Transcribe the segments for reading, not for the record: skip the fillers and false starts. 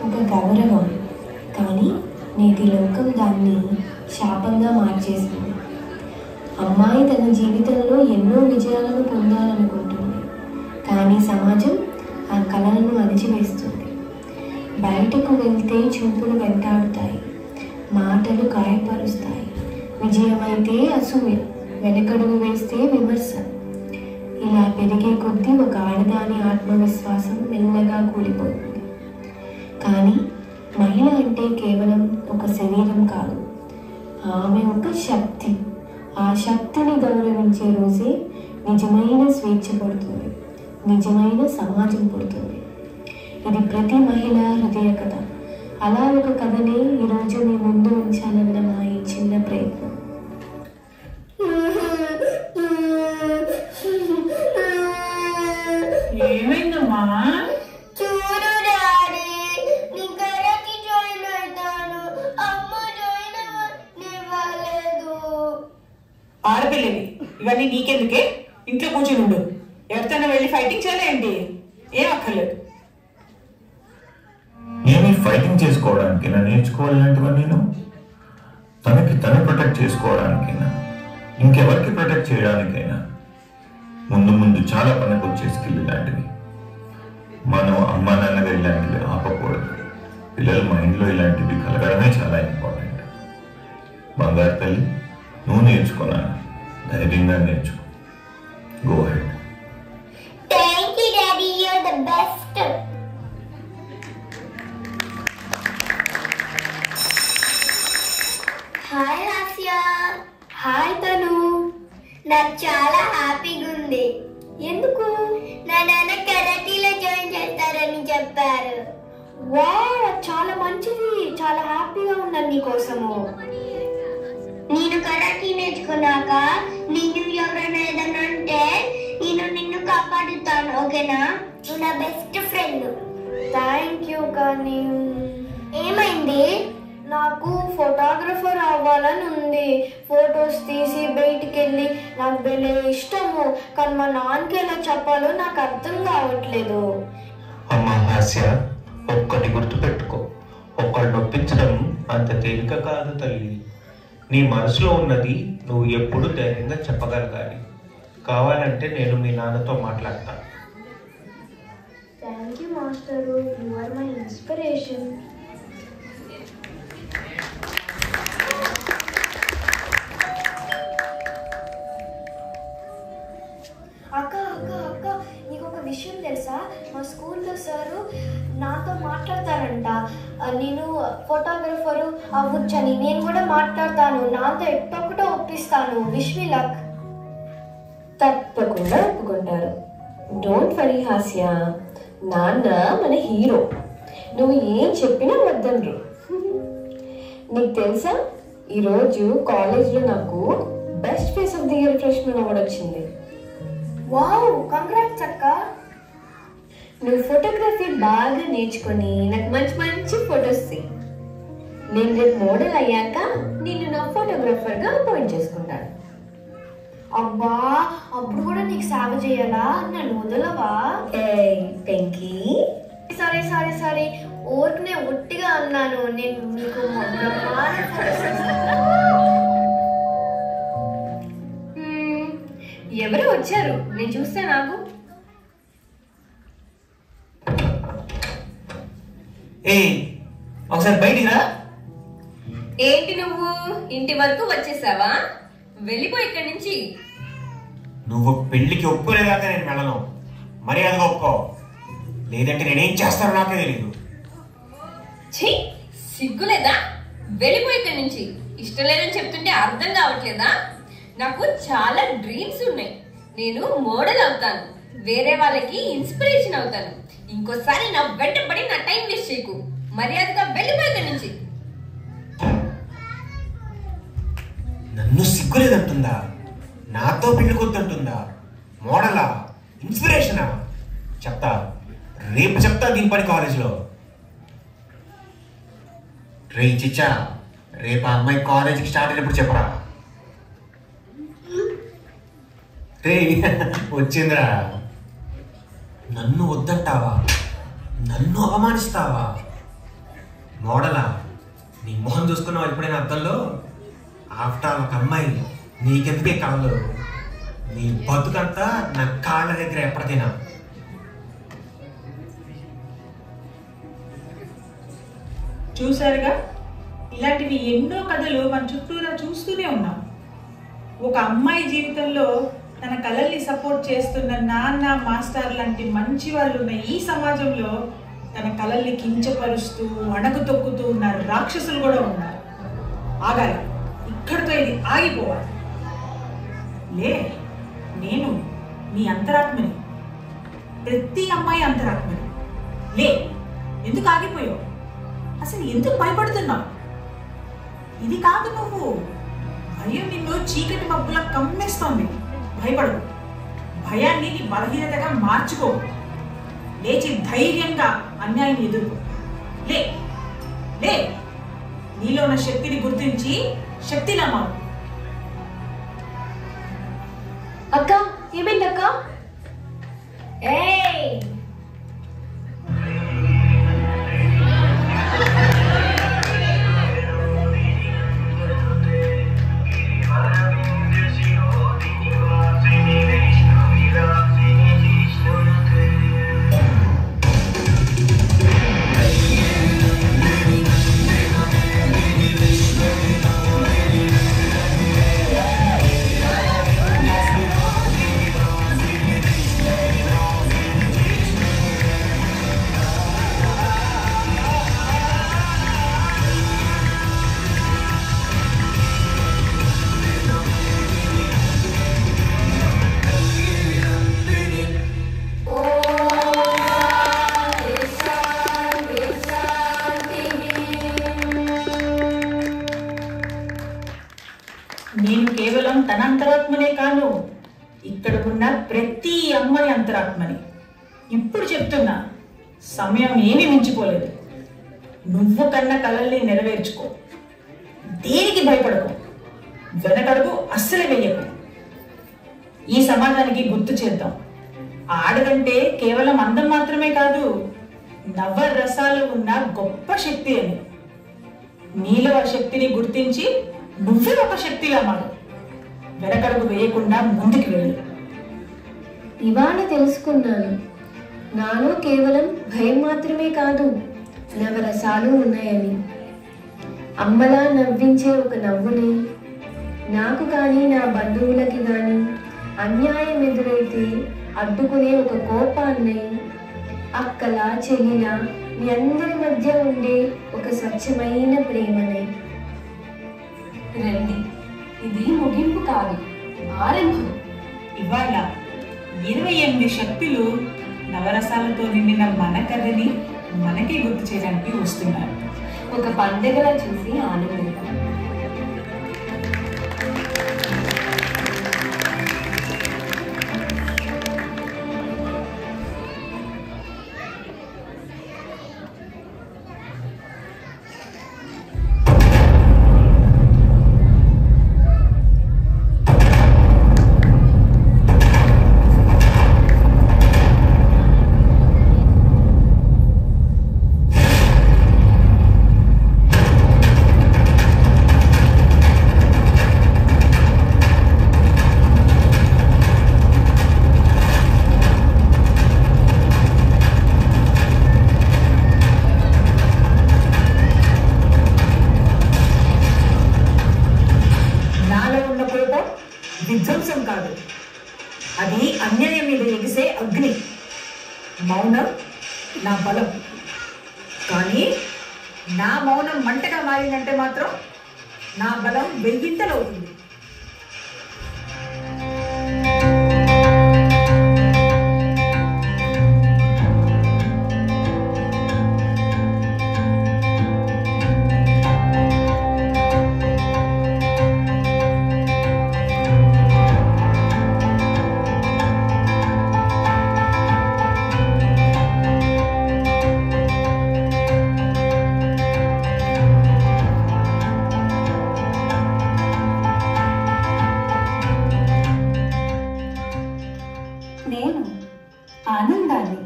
ఒక గౌరవం. కానీ నేటి లోకం దాన్ని శాపంగా మార్చేసింది. అమ్మాయి తన జీవితంలో ఎన్నో విజయాలను పొందాలనుకుంటుంది, కానీ సమాజం ఆ కళలను అణచివేస్తుంది. బయటకు వెళ్తే చూపులు వెంటాడుతాయి, మాటలు గాయపరుస్తాయి. విజయమైతే అసూయ, వెనకడుగు వేస్తే విమర్శ. ఇలా పెరిగే కొద్దీ ఒక ఆడదాని ఆత్మవిశ్వాసం మెల్లగా కూలిపోతుంది. కానీ మహిళ అంటే కేవలం ఒక శరీరం కాదు, ఆమె ఒక శక్తి. ఆ శక్తిని గౌరవించే రోజే నిజమైన స్వేచ్ఛ పుడుతుంది, నిజమైన సమాజం పుడుతుంది. ఇది ప్రతి మహిళ హృదయ కథ. అలా ఒక కథనే ఈరోజు మీ ముందు ఉంచాలన్న మా ఈ చిన్న ప్రయత్నం. ఏమైందమ్మా? చూడు డాడీ, నీ కరాటే జాయిన్ అవుతాను. అమ్మ జాయిన్ అవ్వలేదు. ఆడపిల్లవి ఇవన్నీ నీకెందుకే? ఇంట్లో కూర్చుని ఉండు. ఎవరితోనే వెళ్ళి ఫైటింగ్ చేయాలేంటి? ఏం అక్కర్లేదు. ఏమి ఫైటింగ్ చేసుకోవడానికైనా నేర్చుకోవాలంటివా? నేను తనకి తను ప్రొటెక్ట్ చేసుకోవడానికైనా, ఇంకెవరికి ప్రొటెక్ట్ చేయడానికైనా ముందు ముందు చాలా పనికి వచ్చే స్కిల్ ఇలాంటివి. మనం అమ్మా నాన్నగా ఇలాంటివి ఆపకూడదు. పిల్లల మైండ్లో ఇలాంటివి కలగడమే చాలా ఇంపార్టెంట్. బంగారు తల్లి, నువ్వు నేర్చుకున్నాను, ధైర్యంగా నేర్చుకో. Go ahead. Thank you daddy, you are the best. Hi Hasya. Hi Tanu. నాకు చాలా హ్యాపీగా ఉంది. ఎందుకు? నా నాన్న కరాటీలో జాయిన్ చేస్తారని చెప్పారు. వావ్, చాలా మంచిది. చాలా హ్యాపీగా ఉన్నాను నీకోసము. నేను కరాటీ నేర్చుకున్నాక నిన్ను ఎవరైనా ఏదన్నా అంటే నేను నిన్ను కాపాడుతాను, ఓకేనా? నువ్వు నా బెస్ట్ ఫ్రెండ్. Thank you. కానీ ఏమైంది? నాకు ఫోటోగ్రఫర్ అవ్వాలని ఉంది. ఫొటోస్ తీసి బయటికి వెళ్ళి నాకు భలే ఇష్టము. కానీ మా నాన్నకి ఎలా చెప్పాలో నాకు అర్థం కావట్లేదు. అమ్మా హాస్య, ఒక్కటి గుర్తుపెట్టుకో, ఒకళ్ళు నొప్పించడం అంత తేలిక కాదు తల్లి. నీ మనసులో ఉన్నది నువ్వు ఎప్పుడు ధైర్యంగా చెప్పగలగాలి. కావాలంటే నేను మీ నాన్నతో మాట్లాడతాను. Thank you master, you are my inspiration. అక్క అక్క అక్క, నీకు ఒక విషయం తెలుసా? మా స్కూల్లో సారు నాతో మాట్లాడతారంట. నేను ఫోటోగ్రఫరు అవ్వచ్చని. నేను కూడా మాట్లాడతాను, నాతో ఎట్టొక్కటో ఒప్పిస్తాను. Wish me luck. తప్పకుండా ఒప్పుకుంటారు. డోంట్ వరీ హాస్య, నాన్న మన హీరో. నువ్వు ఏం చెప్పినా వద్దనరు. నీకు తెలుసా, ఈరోజు కాలేజ్లో నాకు best face of the year freshman award వచ్చింది. వావ్, కంగ్రాట్స్ అక్క. నువ్వు ఫోటోగ్రఫీ బాగా నేర్చుకొని నాకు మంచి మంచి ఫొటోస్ తీ. నేను రేపు మోడల్ అయ్యాక నేను నా ఫోటోగ్రాఫర్గా అపాయింట్ చేసుకుంటాను. అబ్బా, అప్పుడు కూడా నీకు సేవ చేయాలా? నన్ను వదలవా? పెంకీ, సారీ సారీ సారీ, ఊరికనే ఒట్టిగా అన్నాను. నేను నీకు ఎవరు వచ్చారు? నేను చూస్తే నాకు ఒకసారి బయటికి రా. ఏంటి నువ్వు ఇంటి వరకు వచ్చేసావా? వెళ్ళిపో ఇక్కడి నుంచి. నువ్వు పెళ్లికి ఒప్పుకోలేదాకా నేను వెళ్ళను. మర్యాదగా ఒప్పుకో, లేదంటే నేనేం చేస్తానో నాకే తెలియదు. ఛీ, సిగ్గులేదా? వెళ్ళిపో ఇక్కడి నుంచి. ఇష్టం లేదని చెప్తుంటే అర్థం కావట్లేదా? నాకు చాలా డ్రీమ్స్ ఉన్నాయి. నేను మోడల్ అవుతాను, వేరే వాళ్ళకి ఇన్స్పిరేషన్ అవుతాను. ఇంకోసారి నా వెంట పడి నా టైం వేస్ట్ చేయకు. మర్యాదగా వెళ్ళిపో ఇక్కడి నుంచి. నన్ను సిగ్గులేదంటుందా? నాతో పెళ్లి కొద్దంటుందా? మోడలా? ఇన్స్పిరేషనా? చెప్తా, రేపు చెప్తా దీని పని కాలేజీలో. రే చిచ్చా, రేపు ఆ అమ్మాయి కాలేజీకి స్టార్ట్ అయినప్పుడు చెప్పరా. రే వచ్చిందిరా. నన్ను వద్దంటావా? నన్ను అవమానిస్తావా? మోడలా? నీ మొహం చూసుకున్నావు ఎప్పుడైనా అద్దంలో? ఆఫ్టర్ ఒక అమ్మాయి, నీకెందుకే కళలు? నీ బతుకంతా నా కాళ్ళ దగ్గర ఎప్పటికైనా. చూసారుగా, ఇలాంటివి ఎన్నో కథలు మన చుట్టూరా చూస్తూనే ఉన్నాం. ఒక అమ్మాయి జీవితంలో తన కళల్ని సపోర్ట్ చేస్తున్న నాన్న, మాస్టర్ లాంటి మంచి వాళ్ళు ఉన్న ఈ సమాజంలో తన కళల్ని కించపరుస్తూ అణకు తొక్కుతూ ఉన్న రాక్షసులు కూడా ఉన్నారు. ఆగాలి, ఇక్కడితో ఇది ఆగిపోవాలి. లే, నేను నీ అంతరాత్మని, ప్రతి అమ్మాయి అంతరాత్మని. లే, ఎందుకు ఆగిపోయావు? అసలు ఎందుకు భయపడుతున్నావు? ఇది కాదు నువ్వు. భయం నిన్ను చీకటి మబ్బులా కమ్మేస్తోంది. భయపడు. భయాన్ని నీ బలహీనతగా మార్చుకో. లేచి ధైర్యంగా అన్యాయం ఎదుర్కో. లే లే, నీలో ఉన్న శక్తిని గుర్తించి శక్తిలా మారు. అక్క, ఏమైంది అక్క? ఏయ్, నేను కేవలం తన అంతరాత్మనే కాను, ఇక్కడ ఉన్న ప్రతి అమ్మాయి అంతరాత్మని. ఇప్పుడు చెప్తున్నా, సమయం ఏమీ మించిపోలేదు. నువ్వు కన్న కలల్ని నెరవేర్చుకో. దేనికి భయపడకు, వెనకడుగు అస్సలే వెయ్యకు. ఈ సమాజానికి గుర్తు చేద్దాం, ఆడదంటే కేవలం అందం మాత్రమే కాదు, నవ రసాలు ఉన్న గొప్ప శక్తి అని. నీలో ఆ శక్తిని గుర్తించి నువ్వే ఒక శక్తిలా మారు. వెనకడుగు వేయకుండా ముందుకు వెళ్ళు. ఇవాళ తెలుసుకున్నాను, నాలో కేవలం భయం మాత్రమే కాదు, నవరసాలు ఉన్నాయని. అమ్మలా నవ్వించే ఒక నవ్వుని, నాకు కానీ నా బంధువులకి కానీ అన్యాయం ఎదురైతే అడ్డుకునే ఒక కోపాన్ని, అక్కలా చెల్లిలా మీ అందరి మధ్య ఉండే ఒక స్వచ్ఛమైన ప్రేమని. రండి, ఇది ముగింపు కాదు, ఆరంభం. ఇవాళ 28 శక్తులు నవరసాలతో నిండిన మన కథని మనకి గుర్తు చేయడానికి వస్తున్నారు. ఒక పండుగలా చూసి ఆనందిద్దాం. విధ్వంసం కాదు, అది అన్యాయం మీద ఎగిసే అగ్ని. మౌనం నా బలం, కానీ నా మౌనం మంటగా మారిందంటే మాత్రం నా బలం వెయ్యింతలవుతుంది. నేను ఆనందాన్ని.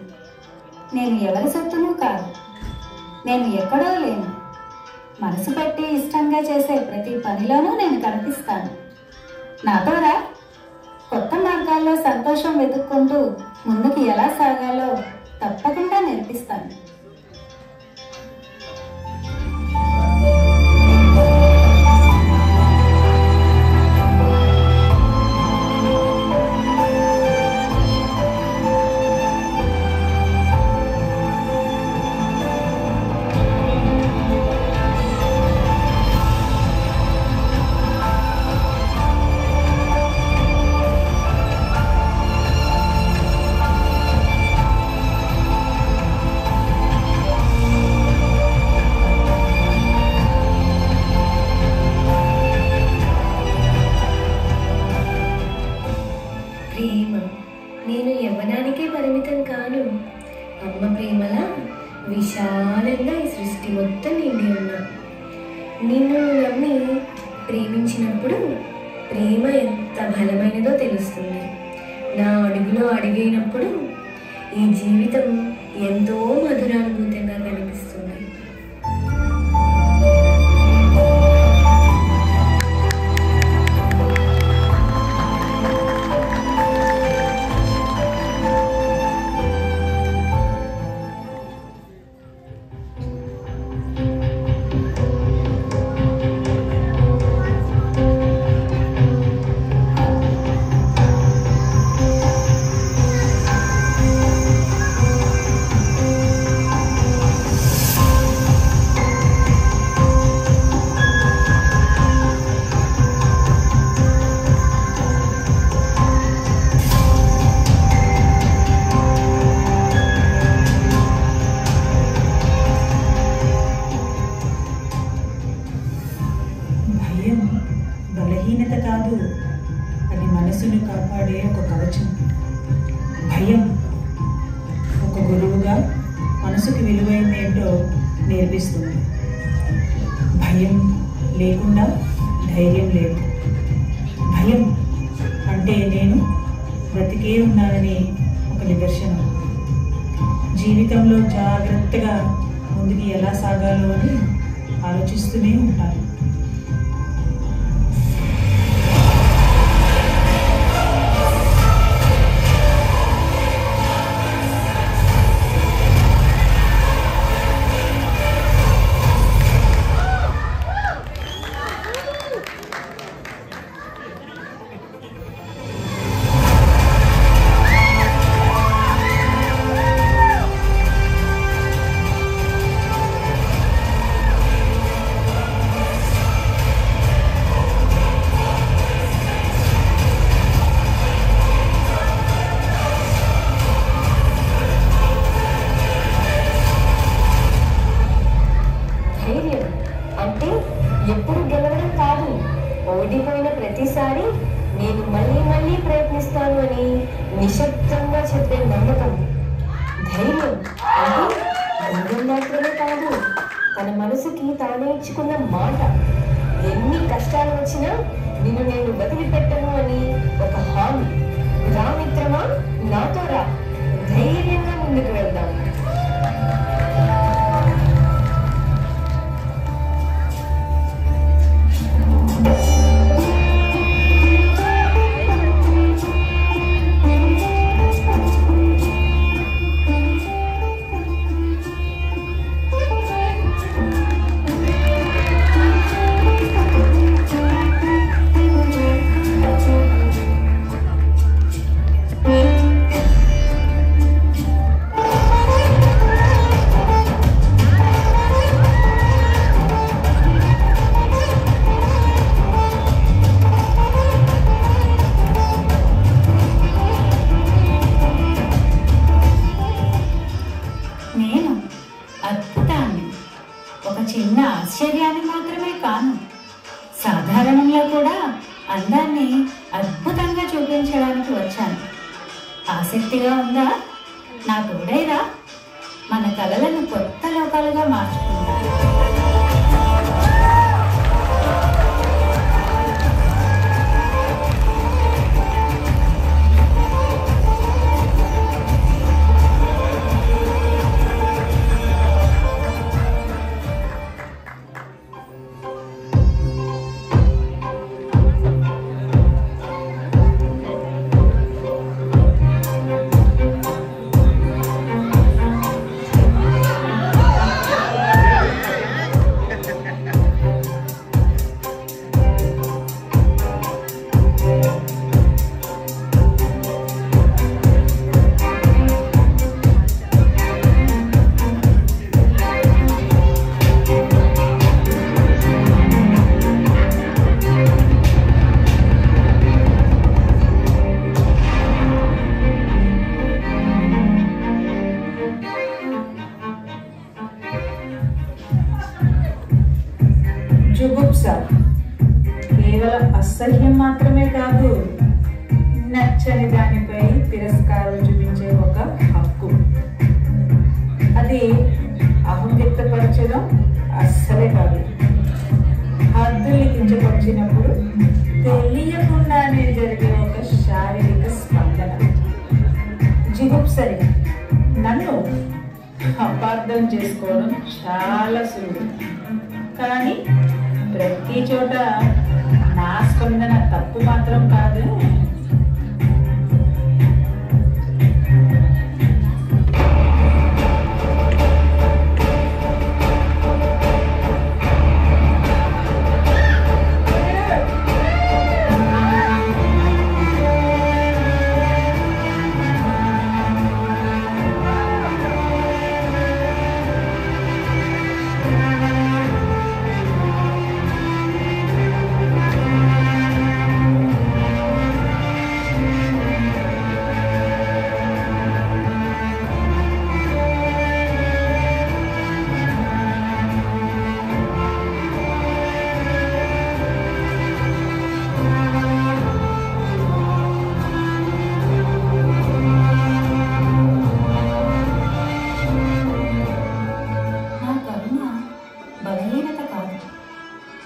నేను ఎవరి సత్తును కాదు, నేను ఎక్కడో లేను, మనసు పెట్టి ఇష్టంగా చేసే ప్రతి పనిలోనూ నేను కనిపిస్తాను. నాతో రా, కొత్త మార్గాల్లో సంతోషం వెతుక్కుంటూ ముందుకు ఎలా సాగాలో తప్పకుండా నేర్పిస్తాను. ప్రేమ నేను యవ్వనానికే పరిమితం కాను. అమ్మ ప్రేమలా విశాలంగా ఈ సృష్టి మొత్తం నిండి ఉన్నా. నిన్ను నమ్మి ప్రేమించినప్పుడు ప్రేమ ఎంత బలమైనదో తెలుస్తుంది. నా అడుగులో అడిగినప్పుడు ఈ జీవితం ఎంతో మధురానుభూతంగా కనిపిస్తుంది. బలహీనత కాదు, అది మనసును కాపాడే ఒక కవచం. భయం ఒక గురువుగా మనసుకి విలువైందేంటో నేర్పిస్తుంది. భయం లేకుండా ధైర్యం లేదు. భయం అంటే నేను బ్రతికే ఉన్నానని ఒక నిదర్శనం. జీవితంలో జాగ్రత్తగా ముందుకు ఎలా సాగాలో అని ఆలోచిస్తూనే ఉంటాను. అంటే ఎప్పుడు గెలవడం కాదు, ఓడిపోయిన ప్రతిసారి నేను మళ్ళీ మళ్ళీ ప్రయత్నిస్తాను అని నిశ్శబ్దంగా చెప్పే నమ్మకం. ధైర్యం అంటే ధైర్యం మాత్రమే కాదు, తన మనసుకి తానే ఇచ్చుకున్న మాట. ఎన్ని కష్టాలు వచ్చినా నిన్ను నేను వదిలిపెట్టను అని ఒక హామీ. రా మిత్రమా, నాతో రా, ధైర్యంగా ముందుకు వెళ్దాం. చిన్న ఆశ్చర్యాన్ని మాత్రమే కాను, సాధారణంలో కూడా అందాన్ని అద్భుతంగా చూపించడానికి వచ్చాను. ఆసక్తిగా ఉందా? నా తోడైరా, మన కలలను కొత్త లోకాలుగా మార్చుకుందాం. జుగుప్స కేవలం అసహ్యం మాత్రమే కాదు, నచ్చని దానిపై తిరస్కారం చూపించే ఒక హక్కు. అది అహం వ్యక్తపరచడం అస్సలే కాదు. హద్దుల్ని కించపరిచినప్పుడు తెలియకుండానే జరిగే ఒక శారీరక స్పందన. జిగుప్సరి నన్ను అపార్థం చేసుకోవడం చాలా సులువు, కానీ ప్రతి చోట నా స్పందన తప్పు మాత్రం కాదు.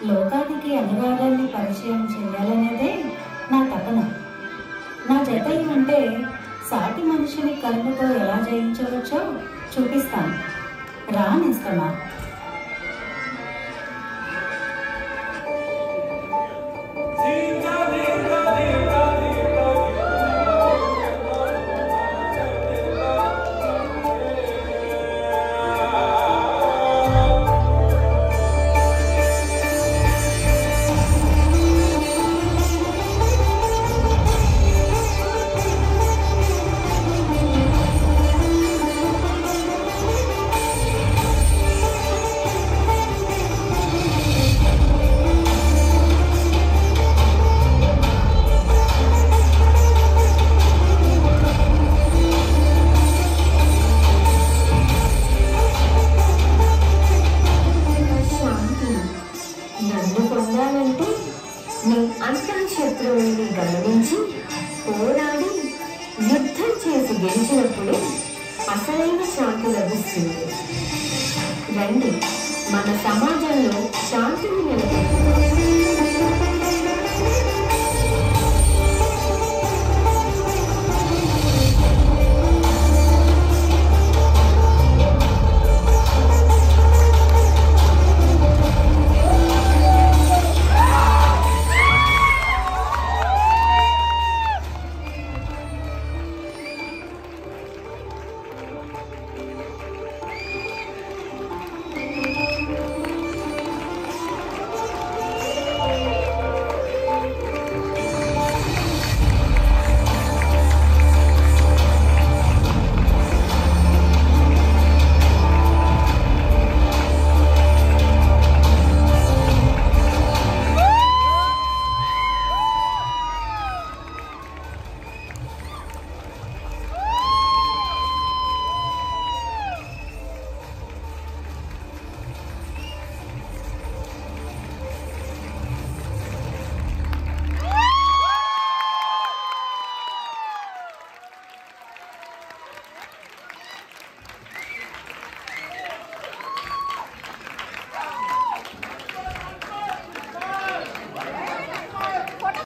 లోకానికి అనువాదాన్ని పరిచయం చేయాలనేదే నా తపన. నా జత ఉంటే సాటి మనిషిని కర్మతో ఎలా జయించవచ్చో చూపిస్తాను. రానిస్తామా? నీ అంతఃశత్రువుని గమనించి పోరాడి యుద్ధం చేసి గెలిచినప్పుడు అసలైన శాంతి లభిస్తుంది. రండి, మన సమాజంలో శాంతిని నెలకొల్పుదాం.